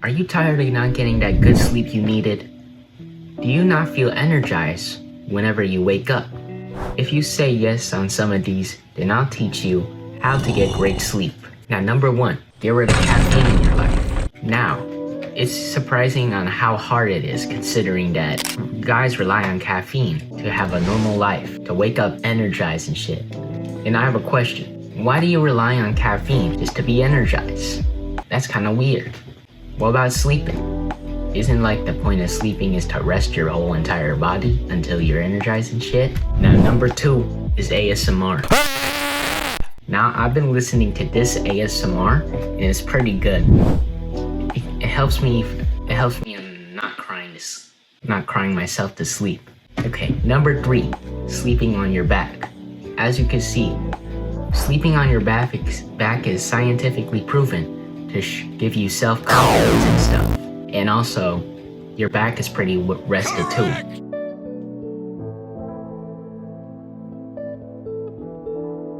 Are you tired of not getting that good sleep you needed? Do you not feel energized whenever you wake up? If you say yes on some of these, then I'll teach you how to get great sleep. Now, number one, get rid of caffeine in your life. Now, it's surprising on how hard it is considering that guys rely on caffeine to have a normal life, to wake up energized and shit. And I have a question. Why do you rely on caffeine just to be energized? That's kind of weird. What about sleeping? Isn't like the point of sleeping is to rest your whole entire body until you're energized and shit? Now, number two is ASMR. Now, I've been listening to this ASMR and it's pretty good. It helps me in not crying myself to sleep. Okay, number three, sleeping on your back. As you can see, sleeping on your back is scientifically proven to give you self-confidence and stuff. And also, your back is pretty rested too.